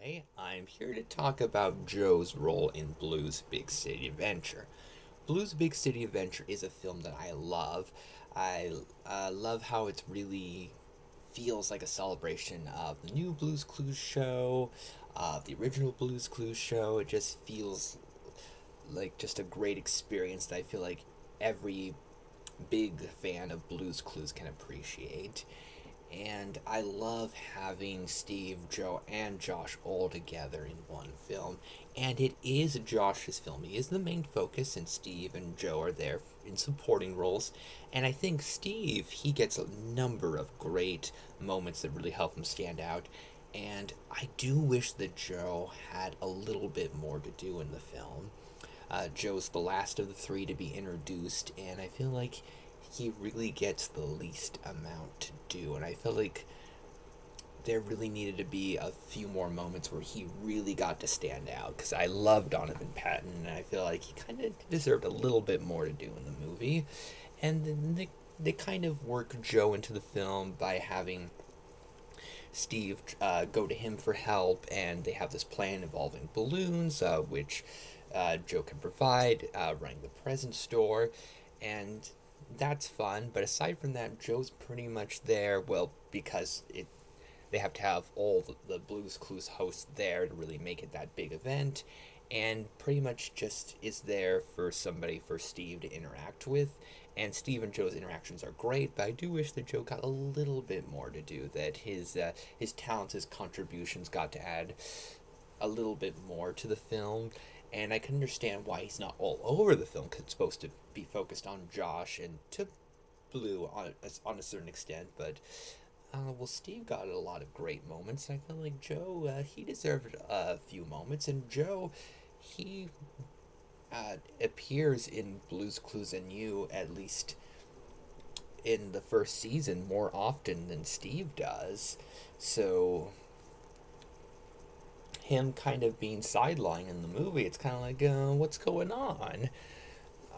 Hi, I'm here to talk about Joe's role in Blues Big City Adventure. Blues Big City Adventure is a film that I love. I love how it really feels like a celebration of the new Blues Clues show, the original Blues Clues show. It just feels like just a great experience that I feel like every big fan of Blues Clues can appreciate. And I love having Steve, Joe, and Josh all together in one film. And it is Josh's film. He is the main focus, and Steve and Joe are there in supporting roles. And I think Steve, he gets a number of great moments that really help him stand out. And I do wish that Joe had a little bit more to do in the film. Joe's the last of the three to be introduced, and I feel like he really gets the least amount to do. And I feel like there really needed to be a few more moments where he really got to stand out because I love Donovan Patton, and I feel like he kind of deserved a little bit more to do in the movie. And then they kind of work Joe into the film by having Steve go to him for help, and they have this plan involving balloons, which Joe can provide, running the present store, and that's fun. But aside from that, Joe's pretty much there. Well, because they have to have all the Blues Clues hosts there to really make it that big event, and pretty much just is there for somebody for Steve to interact with. And Steve and Joe's interactions are great, but I do wish that Joe got a little bit more to do. That his talents, his contributions got to add a little bit more to the film. And I can understand why he's not all over the film because it's supposed to be focused on Josh and to Blue on a certain extent, but well, Steve got a lot of great moments. I feel like Joe, he deserved a few moments, and Joe, he appears in Blue's Clues and You at least in the first season more often than Steve does. So him kind of being sidelined in the movie, it's kind of like, what's going on?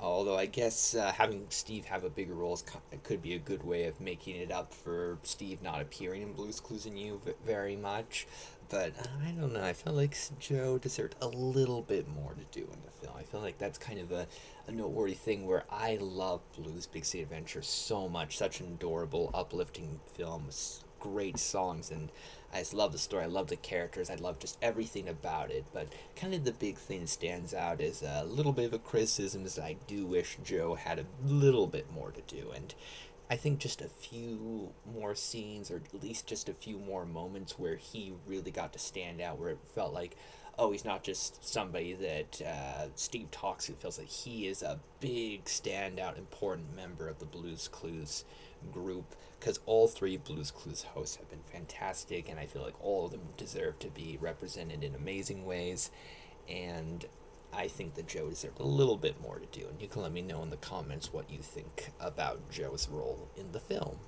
Although I guess having Steve have a bigger role could be a good way of making it up for Steve not appearing in Blue's Clues and You very much. But I don't know. I feel like Joe deserved a little bit more to do in the film. I feel like that's kind of a noteworthy thing where I love Blue's Big City Adventure so much. Such an adorable, uplifting film with great songs, and I just love the story. I love the characters. I love just everything about it. But kind of the big thing that stands out is a little bit of a criticism is that I do wish Joe had a little bit more to do. And I think just a few more scenes, or at least just a few more moments where he really got to stand out, where it felt like, oh, he's not just somebody that Steve talks to. It feels like he is a big, standout, important member of the Blues Clues group, because all three Blues Clues hosts have been fantastic, and I feel like all of them deserve to be represented in amazing ways. And I think that Joe deserved a little bit more to do, and you can let me know in the comments what you think about Joe's role in the film.